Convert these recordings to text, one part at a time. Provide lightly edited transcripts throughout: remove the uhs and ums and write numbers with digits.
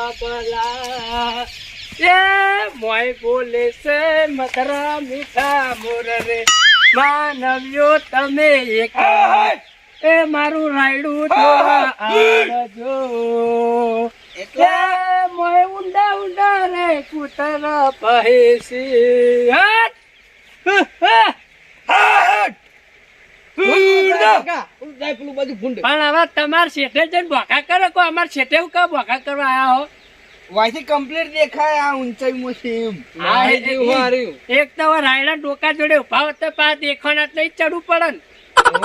બાબલા એ મોય બોલે છે મધરા મીઠા મોર રે માનવ્યો તમે એક એ મારું રાયડું થોડા આવજો એટલે મોય ઊંડા ઊંડા રે કૂતર પહેસી પણ હવે તમાર શેઠે જઈને બોખા કરો કો અમાર શેઠે કા બોખા કરવા આયા હો વાયથી કમ્પ્લીટ દેખાય આ ઊંચાઈમાં છે એમ એક તો રાયડા ડોકા જોડે ઉભા હોત પા દેખાના એટલે ચડવું પડે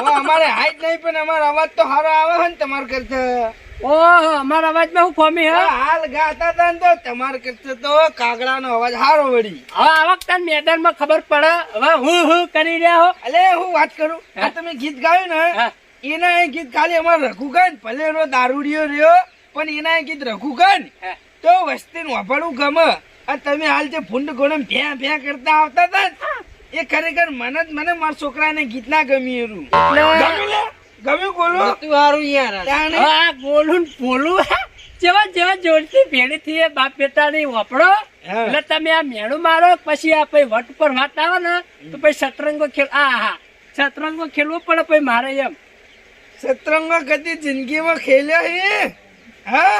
ને અમારે હાઈટ નહીં પણ અમારો અવાજ તો સારો આવે છે ને તમાર કરતા ઓહો અમારા અવાજમાં હું ખોમી હે હાલ ગાતા હતા ને તો તમાર કરતા તો કાગડાનો અવાજ સારો વળી હવે આ વખતે મેદાનમાં ખબર પડે હવે હું કરી રહ્યા હો અલે હું વાત કરું આ તમે ગીત ગાયું ને એના એ ગીત ખાલી અમારે રખું ગાય ને ભલે એનો દારૂડિયો રહ્યો પણ એના એ ગીત રખું ગાય ને તો વસ્તી નું વાપરવું ગમે અને તમે હાલ જે ફૂંડ ગોળમ ભ્યા ભ્યા કરતા આવતા હતા એ ખરેખર મને મારા છોકરાને ગીત ના ગમ્યું ગમ્યું બોલો તું હારું યાર બોલું જેવા જેવા જોડતી ભેડી થી બાપ બેટા ની વાપરો એટલે તમે આ મેણું મારો પછી આ પછી વટ ઉપર વાત આવે ને તો પછી શતરંગો ખેલ શતરંગો ખેલવો પડે પછી મારે એમ શતરંગો કદી જિંદગીમાં ખેલ્યો હે હા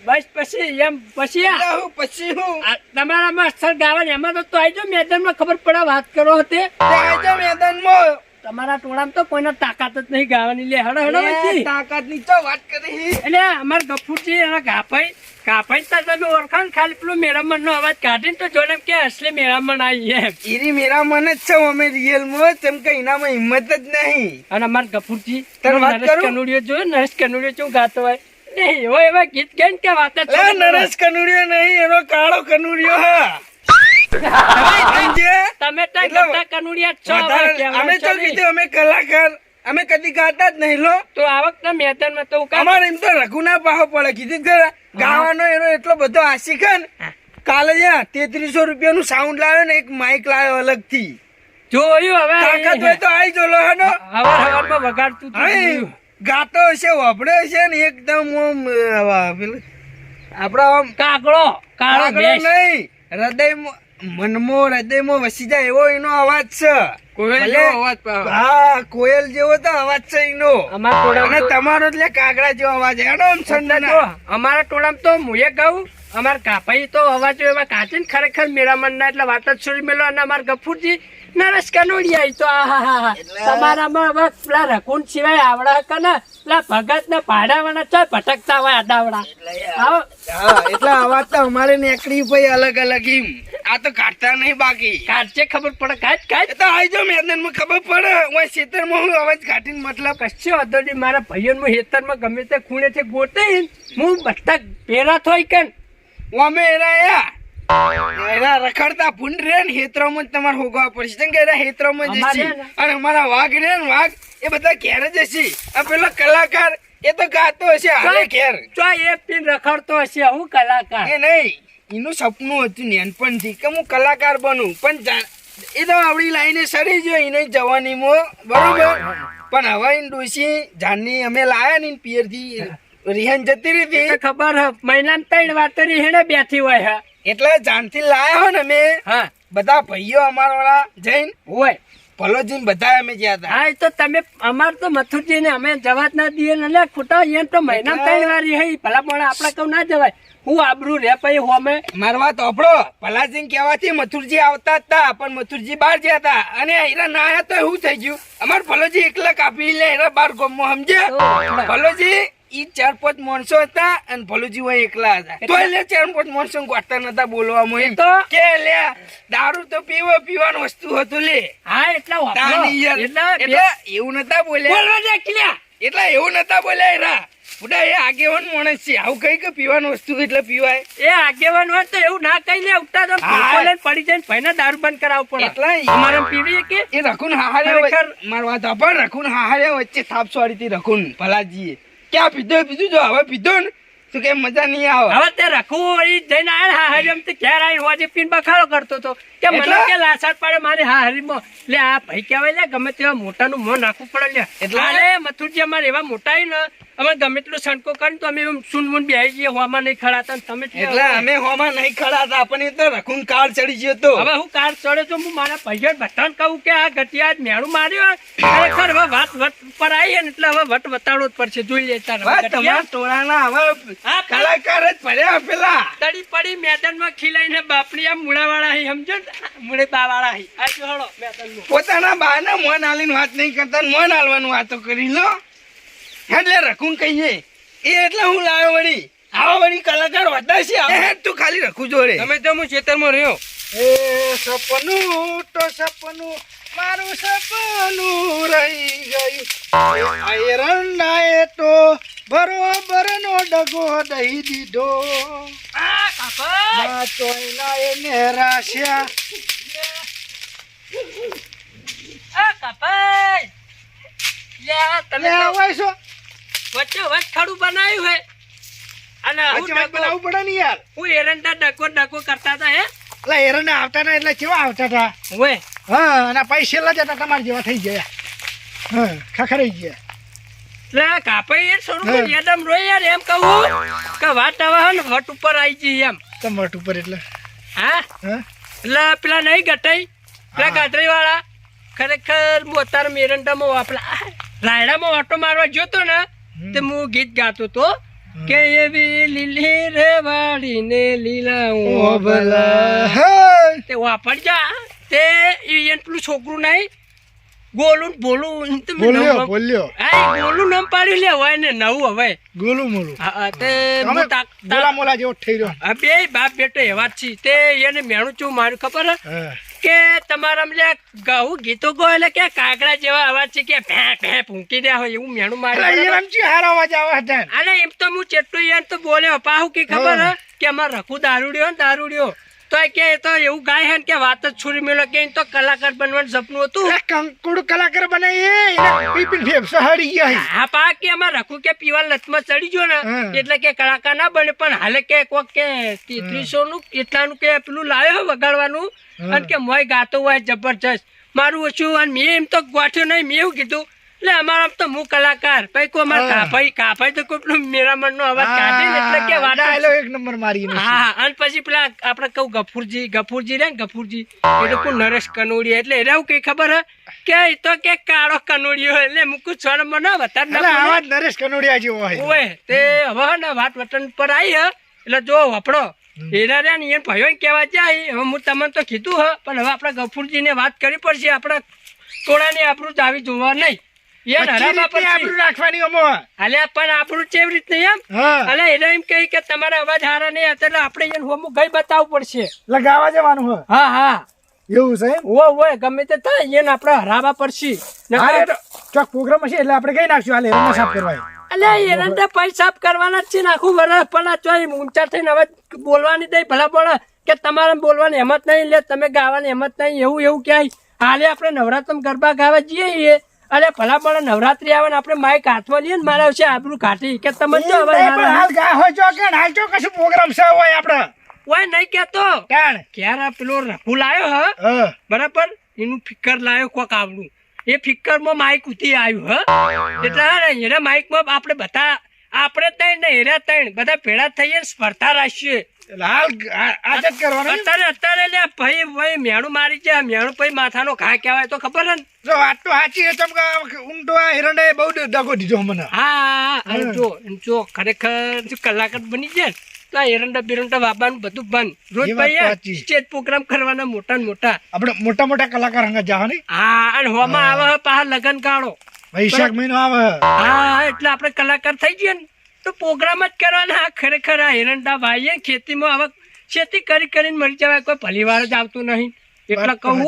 બસ પછી એમ પછી હું તમારામાં અક્ષર ગાવાની એમાં તો આઈજો મેદાનમાં ખબર પડે વાત કરો હતી આઈજો મેદાનમાં તમારા ટોળામાં તો કોઈને તાકાત જ નહીં ગાવાની લે હડો તાકાત ની તો વાત કરી એટલે અમાર ગફુરજી એના કાપાઈ તમે ઓળખાણ ખાલી પેલું મેરામણ નો અવાજ કાઢીને તો જોડે કે અસલી મેરામણ આવી એમ ઈરી મેરામણ જ છે અમે રિયલ માં તેમ કે એનામાં હિંમત જ નહીં અને અમાર ગફુરજી નરેશ કનુડિયો જો નરેશ કનુડિયો શું ગાતો હોય એવો એવા ગીત ગાઈને કે વાત નરેશ કનુડિયો નહીં એનો કાળો કનુડિયો હા તમે અમે તો કીધું અમે કલાકાર અમે કદી ગાતા જ નહીં લો તો આ વખતે મેદાનમાં તો અમારે એમ તો રઘુ ના પાહો પડે કીધું ખરા ગાવાનો એનો એટલો બધો આશિક હે ને કાલે 3300 રૂપિયાનું સાઉન્ડ લાવ્યો ને એક માઇક લાવ્યો અલગ થી જોયું હવે તાકાત હોય તો આઈ જોલો હનો હવારમાં વગાડતું ગાતો હશે વાપડે હશે ને એકદમ આપડા આમ કાળો નહીં હૃદયમાં વસી જાય એવો એનો અવાજ છે કોયલ જેવો તો અવાજ છે એનો અને તમારો એટલે કાગડા જેવો અવાજ અમારા ટોળામાં તો મુએ ગાઉં અમારા કાપાઈ તો અવાજો એવા કાચી ને ખરેખર મેરામણ ના એટલે વાત જ છોડી મેલો અને અમારા ગફુરજી નરેશ કનોડિયા તો તમારામાં હવે પેલા રકુન સિવાય આવડા કને પેલા ભગત ને ભાડાવાના ચાલ ભટકતા હોય આડાવડા એટલે અવાજ તો અમારે નીકળી ભાઈ અલગ અલગ એમ આ તો કાઢતા નહીં બાકી કાઢશે ખબર પડે કાઢ તો આઈજો મેદાન માં ખબર પડે હું ખેતર માં હું અવાજ કાઢીને મતલબ કશો હતો નહીં મારા ભાઈઓ નું ખેતર માં ગમે તે ખૂણે છે ગોતે હું બધા પેરા થોય કેમ અમે એરા રખડતા ભૂંડ રે ને હેતરોમાં તમારે હોગવા પડશે કે એરા હેતરોમાં જશે અને અમારા વાઘ રે ને વાઘ એ બધા ઘેર જ હશે આ પેલો કલાકાર એ તો ગાતો હશે હાલે ઘેર તો એ પીન રખડતો હશે હું કલાકાર એ નહીં એનું સપનું હતું નાનપણથી કે હું કલાકાર બનું પણ એ તો આવડી લાઈને સરી ગયો એને જવાનીમાં બરોબર પણ હવે ડોસી જાનની અમે લાયા ને પિયર થી રિહાન જતી રહી ખબર મહિના 3 વાર તો રિહાને બેઠી હોય એટલે જાનથી લાયા હો ને અમે બધા ભાઈઓ અમારા વાળા જઈને હોય ભલોજી બધા અમે ગયા હતા હા તો તમે અમાર તો મથુરજી ને અમે જવા જ ના દઈએ ને ખોટા અહીંયા તો મહિના 3 વાર રહી ભલા મોડા આપડા કઉ ના જવાય હું આબરૂ રે પછી હોમે મારી વાત ઓપડો ભલાજી કહેવાથી મથુરજી આવતા હતા પણ મથુરજી બહાર ગયા હતા અને હીરા ના આયા તો શું થઈ ગયું અમાર ભલોજી એકલા કાપી લે હીરા બાર ગમો સમજે ભલોજી ઈ 4-5 માણસો હતા અને ભલુજી હોય એકલા હતા તો એટલે 4-5 માણસો ગોઠતા નતા બોલવામાં એમ તો કે લે દારૂ તો પીવાનું વસ્તુ હતું લે હા એટલા એવું નતા બોલ્યા એટલે એવું નતા બોલ્યા રા બુડા એ આગેવાન માણસ છે આવું કઈ કે પીવાનું વસ્તુ એટલે પીવાય એ આગેવાન હોય તો એવું ના કઈ લે ઉઠતા તો પડી જાય ભાઈ દારૂ બંધ કરાવવું પડે એટલે અમારે પીવી કે એ રખુન હાહારે મારી વાત પણ રખુન હાહારે વચ્ચે થાપ સોરી થી રખુન ભલાજી ક્યાં પીધું જો હવે પીધો ને તો કે મજા નહીં આવે હવે તે રખવું જઈને આયા હાહરી તે ઘેર આવી હોજે પીન બખાડો કરતો તો કે મને કે લાસાડ પાડે મારી હાહરીમાં લે આ ભાઈ કહેવાય લે ગમે તેવા મોટાનું મોં નાખવું પડે લે એટલે મથુરજી અમારે એવા મોટા ને અમે ગમે એટલું સણકો કરીને તો અમે સુનમુન બેહી જઈએ હોમાં નહીં ખડાતા ને તમે એટલે અમે હોમાં નહીં ખડાતા પણ એ તો રખુન કાર ચડી ગયો તો હવે હું કાર ચડે તો હું મારા પૈસા બધાને કહું કે આ ગતિયા જ મેળું માર્યો ખરેખર હવે વાત વટ ઉપર આવી ને એટલે હવે વટ વતાડવો જ પડશે જોઈ લેતા તમારા ટોળાના હવે કલાકાર જ પડ્યા પેલા તડી પડી મેદાનમાં ખીલાઈને બાપની આ મૂળાવાળા હી સમજો ને મૂળે બાવાળા હી આ જો હળો મેદાનમાં પોતાના બાને મોન આલીને વાત નહીં કરતા ને મોન આલવાનું વાતો કરી લો એટલે રખું કહીએ એ એટલે હું લાવ્યો વળી આવા વળી કલાકાર વધા છે તું ખાલી રખું જોડે તમે તો હું ખેતરમાં રહ્યો એ સપનું તો સપનું મારું સપનું રહી ગયું આ એરંડાએ તો બરોબર નો ડગો દઈ દીધો આ કાપા ના ચોયના એને રાશ્યા આ કાપા લે તમે લે આવાય છો વચ્ચે વચ ખાડું બનાવ્યું હે અને હું બનાવવું પડે ને યાર હું એરંડા ડકો કરતા હતા હે એટલે એરંડા આવતા હતા એટલે કેવા આવતા હતા ઓય હા અને પૈસા જતા તમારા જેવા થઈ ગયા હા ખખરાઈ ગયા લે કાપાઈ એ થોડું યાદમ રોય યાર એમ કહું કે વાત હવે હે ને વટ ઉપર આવી જઈ એમ કમટ ઉપર એટલે હા હા એટલે પેલા નહીં ગટાઈ પેલા ગાંઠરી વાળા ખરેખર હું અત્યારે મેરંડામાં વાપરા રાયડામાં ઓટો મારવા જોતો ને તે હું ગીત ગાતો તો કે એવી લીલી રે વાડીને લીલા ઓબલા તે વાપર જા તે ઈયન પેલું છોકરું નહીં ગોલું ને બોલું બોલ્યો બોલ્યો આ ગોલું નામ પાડ્યું લે હોય ને નવું હવે ગોલું મોલું હા તે ગોલા મોલા જેવો થઈ રહ્યો આ બે બાપ બેટો એવા જ છે તે એને મેણું ચું માર્યું ખબર હે હા કે તમારા લે ગહુ ગીતો ગો એટલે કે કાગડા જેવા અવાજ છે કે ભે ભે ભૂંકી રહ્યા હોય એવું મેણું માર્યું રમચી હારો અવાજ આવે હતા અરે એમ તો હું ચેટલું યાર તો બોલ્યો પાહુ કે ખબર હે કે અમાર રખું દારૂડિયો તો કે એ તો એવું ગાય હે ને કે વાત જ છોડી મેલો કે એ તો કલાકાર બનવાનું સપનું હતું કંકુડ કલાકાર બનાવી પીપીન ફેફસા હારી ગયા હા પા કે અમાર રખું કે પીવા લતમાં ચડી ગયો ને એટલે કે કલાકાર ના બને પણ હાલે કે કોક કે 3300 નું એટલાનું કે પેલું લાવ્યો વગાડવાનું અને કે મોય ગાતો હોય જબરજસ્ત મારું ઓછું અને મેં એમ તો ગોઠ્યો નહીં મેં એવું કીધું એટલે અમારા તો હું કલાકાર પછી કોઈ અમારા કાફાઈ તો કોઈ મેરામણ નો અવાજ કાઢે ને એટલે કે વાડા એક નંબર મારી હા અને પછી પેલા આપડે કહું ગફુરજી રે ને ગફુરજી એ તો કોઈ નરેશ કનોડિયા એટલે એને એવું કઈ ખબર હે કે એ તો કે કાળો કનોડિયો એટલે મુકું છોડ મને વધારે આવાજ નરેશ કનોડિયા જેવો હોય ઓય તે હવે ને વાત વતન પર આવી હે એટલે જો વપડો એના રે ને એ ભાઈઓ કહેવા જાય હવે હું તમને તો કીધું હે પણ હવે આપડા ગફુરજી ને વાત કરવી પડશે આપડા ટોળાની આપણું જ આવી જોવા નહીં તમારા અવાજ હારા નહીં એટલે આપણે હોમું ગઈ બતાવવું પડશે લગાવવા જવાનું હા હા એવું છે ઓય ગમે તે થાય એને આપણે હરાવવા પડશે પ્રોગ્રામ હશે એટલે આપણે કઈ નાખશું હાલે એરંડા સાફ કરવા એટલે એરંડા પૈસા સાફ કરવાના જ છે ને આખું વરસ પણ આ ચોઈ ઊંચા થઈને હવે બોલવાની દઈ ભલા પડે કે તમારે બોલવાની હિંમત નહીં લે તમે ગાવાની હિંમત નહીં એવું ક્યાંય હાલે આપણે નવરાત્રમાં ગરબા ગાવા જઈએ અરે ભલા ભલા નવરાત્રી આવે ને આપણે માઇક હાથમાં લઈએ ને મારા છે આબરૂ કાઢી કે તમે કશું પ્રોગ્રામ છે હોય આપડે ઓય નહીં કેતો ક્યારે પેલો રઘુ લાયો હ બરાબર એનું ફિકર લાયો કોક આવડું એ ફિકર માં માઇક ઉતી આવ્યું હ એટલે એના માઇક માં આપણે બધા આપણે ત્રણ ને હેરા ત્રણ બધા ભેળા થઈએ સ્પર્ધા રાખીએ અત્યારે લે ભાઈ મેણું મારી છે મેણું પછી માથાનો ઘા કહેવાય તો ખબર ને જો વાત તો સાચી ઊંડો હિરંડા બહુ દગો દીધો મને હા જો ખરેખર કલાકાર બની જાય તો આ એરંડા બેરંડા વાબાનું બધું બંધ રોજ ભાઈ સ્ટેજ પ્રોગ્રામ કરવાના મોટા મોટા આપણે મોટા કલાકાર હંગા જાવ ને હા અને હોમાં આવે પાહા લગન કાઢો વૈશાખ મહિનો આવે હા એટલે આપણે કલાકાર થઈ જઈએ ને તો પ્રોગ્રામ જ કરવાના ખરેખર આ એરંડા ભાઈએ ખેતીમાં હવે ખેતી કરીને મરી જવાય કોઈ ભલીવાર જ આવતું નહીં એટલે કહું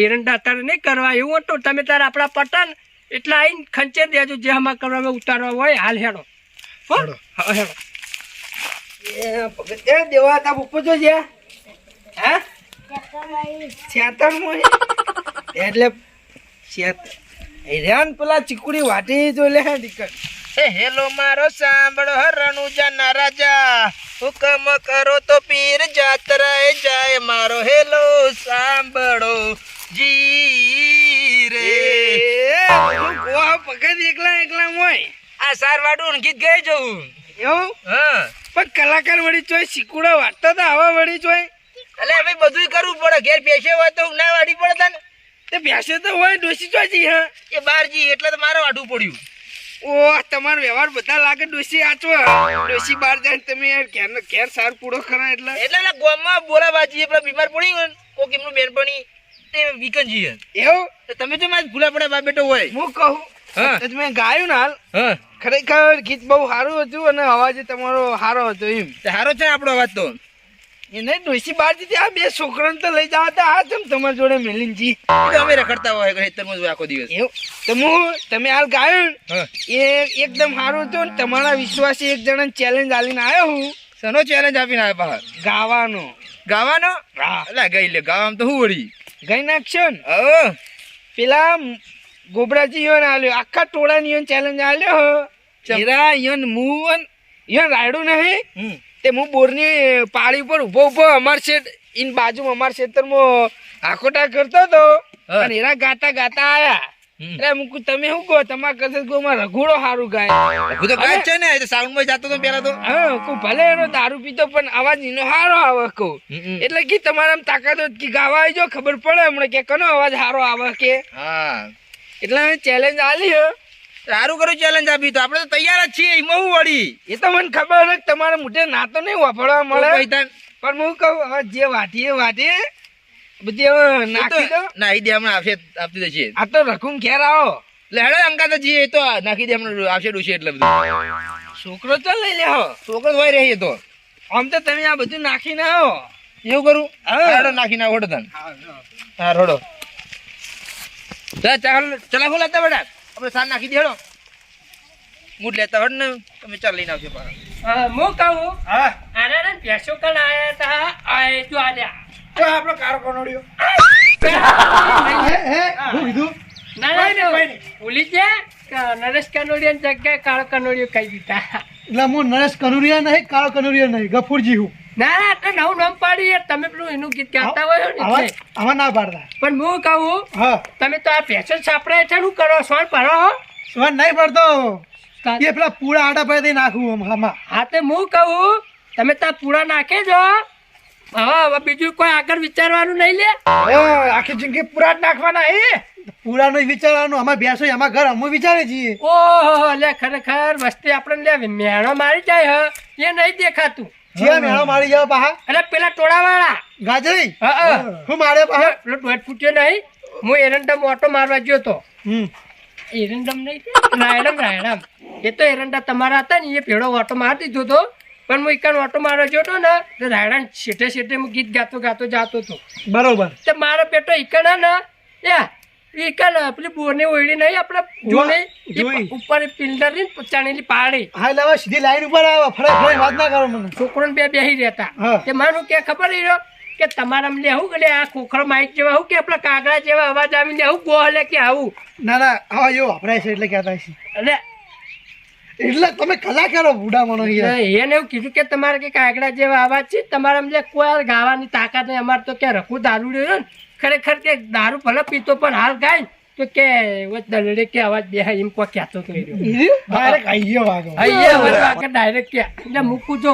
એરંડા અત્યારે નહીં કરવા એવું હતું તમે તારે આપણા પટાન એટલે આવીને ખંચે દેજો જે આમાં કરવામાં ઉતારવા હોય હાલ હેડો હેડો દેવા તા ઉપર જો છે હે એટલે પેલા ચીકુડી વાટી જો લે દીકર હેલો મારો સાંભળો રણુજા ના રાજા હુકમ કરો તો પીર જાત્રાએ જાય મારો હેલો સાંભળો જી રે પગત એકલા હોય આ સાર વાડું ગીત ગાઈ જવું. એવું હા પણ કલાકાર વળી ચોય શીકુડા વાટતા હતા આવા વળી ચોય એટલે ભાઈ બધું કરવું પડે. ઘેર પેશે હોય તો ના વાડી પડે તને. તે બેસે તો હોય ડોસી ચોજી હા એ બાર જી એટલે તો મારે વાડવું પડ્યું. ઓ તમારો વ્યવહાર બધા લાગે ડોસી આચો ડોસી બહાર જાય ને તમે યાર ઘેર સાર પૂરો ખરા એટલે એટલે ના ગામમાં બોલાવાજી પેલા બીમાર પડી ગયો ને કોક એમનું બેનપણી તે વિકનજી એવું તો તમે તો મારે ભૂલા પડે બાપ બેટો હોય. હું કહું હા. તો મેં ગાયું ને હાલ હા ખરેખર ગીત બહુ સારું હતું અને અવાજ તમારો સારો હતો એમ તે હારો છે આપણો અવાજ તો. એને ડોસી બહાર જતી આ બે છોકરાને તો લઈ જવા હતા આ જેમ તમારી જોડે મિલિનજી એ તો અમે રખડતા હોય ખેતરમાં જ આખો દિવસ. એવું તો હું તમે હાલ ગાયું ને, હા એ એકદમ સારું હતું ને તમારા વિશ્વાસી એક જણાને ચેલેન્જ આલીને આવ્યો હું સનો ચેલેન્જ આપીને આવ્યા બહાર ગાવાનો ગાવાનો. હા એટલે ગઈ લે ગાવામાં તો હું વળી. ગઈ નાખશો ને હા પેલા ગોબરાજી યોન આલ્યો આખા ટોળાની યોન ચેલેન્જ આલ્યો ચમ. હીરા યોન મુવન યોન રાયડું નહીં હમ તે હું બોરની પાળી ઉપર ઉભો અમાર શેઠ ઇન બાજુમાં અમાર ખેતરમાં આખોટા કરતો હતો હા. અને હીરા ગાતા ગાતા આયા હમ. એટલે મુકુ તમે શું કહો તમારા કરતા ગોમાં રઘુડો સારું ગાય હું તો ગાય જ છે ને એ તો સાઉન્ડમાં જતો તો પેલા તો. હા કહું ભલે એનો દારૂ પીતો પણ અવાજ એનો સારો આવે કહું હમ. એટલે કે તમારા તાકાત હોય કે ગાવા આવી જો ખબર પડે હમણાં કે કનો અવાજ સારો આવે કે હા એટલે ચેલેન્જ આલી હે સારું કર્યું ચેલેન્જ આપી તો આપણે તો તૈયાર જ છીએ એમાં હું વળી. એ તો મને ખબર છે કે તમારા મોઢે ના તો નહીં વાપરવા મળે તો પૈતાન. પણ હું કહું હવે જે વાટીએ વાટીએ બધી હવે નાખી દો ના એ દે હમણાં આવશે આપતી દે. આ તો રખું ઘેર આવો એટલે હેડો અંકા તો જઈએ એ તો નાખી દે હમણાં આવશે ડૂશે એટલે બધું. છોકરો ચાલ લઈ લે હો છોકરો હોય રહી તો આમ તો તમે આ બધું નાખીને આવો એવું કરું. હા. હેડો નાખીને આવો તને. હા રોડો ચાલ ચલા ફૂલ હતા બેટા આપણે સાર નાખી દે હેડો. મૂડ લેતા હોય ને તમે ચાલ લઈને આવશે પાછા. હું કહું હા અરે રે ભેંસો કણ આયા હતા આ જો આલ્યા તો આપણો કારો કોનોડ્યો હું કીધું ના ના ભૂલી ગયા કે નરેશ કનોડિયા જગ્યાએ કાળો કનોડિયો કહી દીધા એટલે હું નરેશ કનુરિયા નહીં કાળો કનુરિયા નહીં ગફુરજી હું ના ના તો નવું નામ પાડી યાર તમે પેલું એનું ગીત ગાતા હોય ને આવા એટલે. આવા ના પાડતા પણ હું કહું હા તમે તો આ ભેંસો સાપડે છે શું કરો સોન ભરો હો સ્વર નહીં પડતો એ પેલા પૂળા આડા પડે નાખું આમ આમાં હા તે હું કહું તમે તો આ પૂરા નાખે જો હવે બીજું કોઈ આગળ વિચારવાનું નહીં લે આખી જિંદગી પૂરા જ નાખવાના એ પૂરાનું વિચારવાનું અમારે બેસો અમારા ઘર અમે વિચારે છીએ ઓહો લે ખરેખર વસ્તી આપણે લે મેણો મારી જાય હ એ નહીં દેખાતું જે મેળો મારી જાવ પાહા એટલે પેલા ટોળા વાળા ગાજરી હા હું મારે પાહા પેલો દોઢ ફૂટ્યો નહીં હું એરંડમ ઓટો મારવા ગયો તો હમ એરંડમ નહીં રાયડમ એ તો એરંડા તમારા હતા ને એ પેલો ઓટો મારી દીધો હતો પણ હું એકણ ઓટો મારવા ગયો હતો ને તો રાયડા શેઠે શેઠે હું ગીત ગાતો ગાતો જાતો હતો બરોબર તો મારો પેટો એકણ હે ને એકણ પેલી બોરની ઓયડી નહીં આપણે જોઈ. જોઈ ઉપર પિલ્ડર ની ચણેલી પાડી હા એટલે હવે સીધી લાઈન ઉપર આવે ફળે વાત ના કરો મને છોકરો બે બેહી રહેતા હા. તે મારું કે ખબર રહ્યો કે તમારા લેવું કે આ ખોખરો માઇક જેવા હું કે આપણા કાગડા જેવા અવાજ આવી લેવું ગોહલે કે આવું ના ના હા જો વાપરાય છે એટલે કહેતા છે એટલે એટલે તમે કલાકારો બુડા મનો યાર એને એવું કીધું કે તમારે કે કાગડા જેવા અવાજ છે તમારે એમ કોઈ ગાવાની તાકાત નહીં અમારે તો કે રખું દારૂ રહ્યો ને ખરેખર કે દારૂ ભલે પીતો પણ હાલ ગાય ને તો કે દલડે કે અવાજ બે એમ કોઈ કહેતો તો ડાયરેક્ટ આઈ ગયો વાગો ડાયરેક્ટ કે એટલે મૂકું જો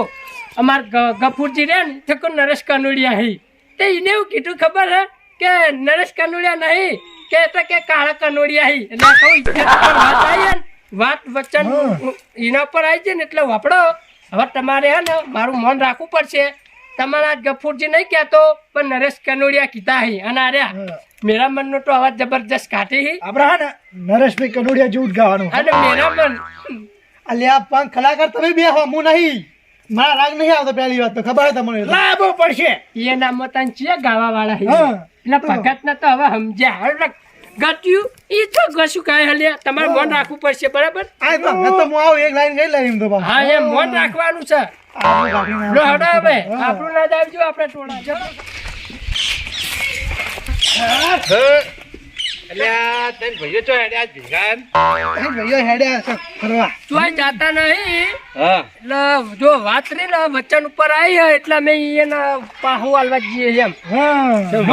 અમાર ગફુરજી રે ને તે કોઈ નરેશ કનોડિયા હી તે એને એવું કીધું ખબર હે કે નરેશ કનોડિયા નહીં કે એટલે કે કાળા કનોડિયા હી એટલે આ કહું ઈચ્છા પર વાત આવી ને વાત વચન એના પર આવી છે ને એટલે વાપડો હવે તમારે હે ને મારું મન રાખવું પડશે તમારા ગફુરજી નહીં કહેતો પણ નરેશ કનોડિયા કીધા હી અને અરે મેરા મનનો તો અવાજ જબરજસ્ત કાઢી હી આપણે હા ને નરેશભાઈ કનોડિયા જેવું જ ગાવાનું અને મેરા મન અલ્યા પણ કલાકાર તમે બે હો હું નહીં મારા રાગ નહીં આવતો પહેલી વાત તો ખબર તમને લાવવો પડશે એ નામ તને છીએ ગાવા વાળા હી હા. એટલે ભગત ના તો હવે સમજ્યા હવે ગટ્યું ઈ તો કશું કાંઈ હલ્યા તમારે મન રાખવું પડશે બરાબર આ તો હું આવું એક લાઈન ગઈ લાઈન તો બા હા એમ મન રાખવાનું છે આપણું ગાડીને લો હડો હવે આપણું ના દાવજો આપણે ટોળા ચલો અલ્યા તને ભાઈઓ ચો હેડ્યા જ ભેગા એમ? એ ભાઈઓ હેડ્યા છે ફરવા ચોય જાતા નહીં હા એટલે જો વાત રહી ને વચન ઉપર આવી હોય એટલે અમે એને પાહુ આલવા જઈએ એમ હા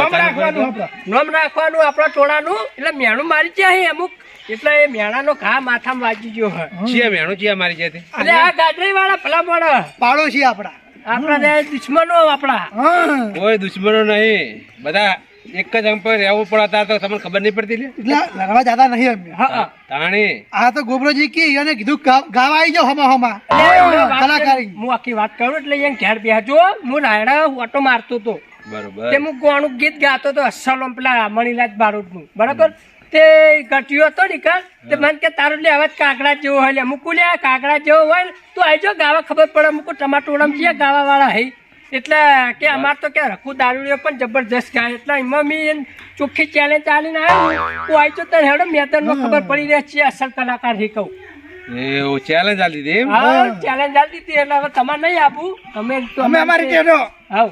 નામ રાખવાનું આપણા ટોળાનું એટલે મેણું મારી ગયા હે અમુક એટલે એ મેણાનો ઘા માથામાં વાગી ગયો હે ચિયા મેણું ચિયા મારી જતી એટલે આ ગાજરી વાળા ભલા મોડા પાડોશી આપડા આપણા દુશ્મનો આપણા હા કોઈ દુશ્મનો નહીં બધા એક જ અંક પર રહેવું પડે તાર તો તમને ખબર નહીં પડતી લે એટલે લડવા જતા નહીં અમે હા તાણી આ તો ગોબરોજી કી એને કીધું ગાવા આવી જાવ હમા કલાકારી હું આખી વાત કરું એટલે એને ઘેર બેસજો હું રાયડા ઓટો મારતો હતો બરોબર તે હું ગોણું ગીત ગાતો હતો અસલ પેલા મણીલાલ બારોટનું બરાબર તે ગટ્યો હતો ને તે મને કે તારો લે અવાજ કાકડા જેવો હોય લે મૂકું લે કાકડા જેવો હોય ને તું આવજો ગાવા ખબર પડે મૂકું ટમાટોડમ છે ગાવા વાળા હઈ એટલે કે અમાર તો કે રખું દારૂડિયો પણ જબરજસ્ત ગાય એટલે એમાં મેં ચોખ્ખી ચેલેન્જ ચાલીને આવ્યો તું આવજો તને હેડો મેદાનમાં ખબર પડી રહે છે અસલ કલાકાર હી કહું એવું ચેલેન્જ આલી દીધી એમ? હા ચેલેન્જ આલી હતી એટલે હવે તમારે નહીં આપું અમે અમારી ટેડો હાવ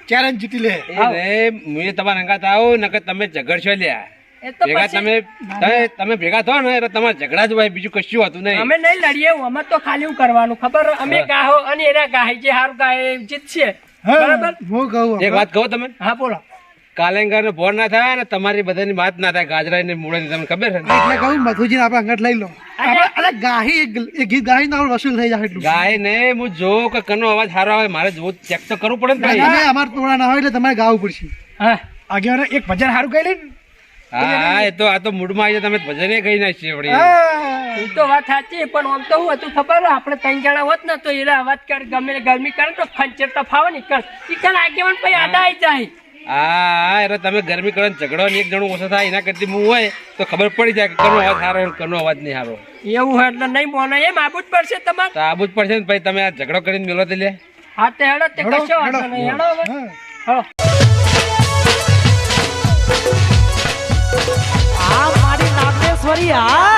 ચેલેન્જ જીતી લે એ હું તમારા અંગાત આવું નકર તમે ઝઘડશો લ્યા એ તો ભેગા પછી તમે ભેગા થો ને એટલે તમારે ઝઘડા જ હોય બીજું કશું હતું નહીં અમે નહીં લડીએ અમે તો ખાલી એવું કરવાનું ખબર અમે ગાહો અને એના ગાય જે હારું ગાય એ જીતશે બરાબર હું કહું એક વાત કહું તમે હા બોલો કાલેંગર નો ભોર ના થાય ને તમારી બધાની વાત ના થાય ગાજરા ને મૂળે તમને ખબર છે ને? એટલે કહું મધુજી આપણે અંગત લઈ લો અરે ગાહી એક ગીત ગાહી તો વસૂલ થઈ જાય એટલું ગાય ને હું જો કે કનો અવાજ સારો આવે મારે જો ચેક તો કરવું પડે ને ભાઈ તમે અમાર ટોળા ના હોય એટલે તમારે ગાવું પડશે હા આગળ એક ભજન સારું કહી લે હા એ તો આ તો મૂડમાં આવી જાય તમે ભજને કહી નાખીએ વળી એ તો વાત સાચી પણ આમ તો શું હતું ખબર આપણે ત્રણ જણા હોત ને તો એને અવાજ કર ગમે ગરમી કરે તો ખંચેર તો ફાવે ને ઈકલ આગેવાન પછી આડા આવી જાય હા એટલે તમે ગરમી કરો ને ઝઘડો ને એક જણું ઓછો થાય એના કરતી હું હોય તો ખબર પડી જાય કે કનો અવાજ સારો ને કનો અવાજ નહીં સારો એવું હોય એટલે નહીં મોને એમ આપવું જ પડશે તમારે તો આવું જ પડશે ને ભાઈ તમે આ ઝઘડો કરીને મેલો તે લે હા તે હેડો તે કશો વાંધો નહીં હેડો હવે હેડો આ મારી નાગેશ્વરી આ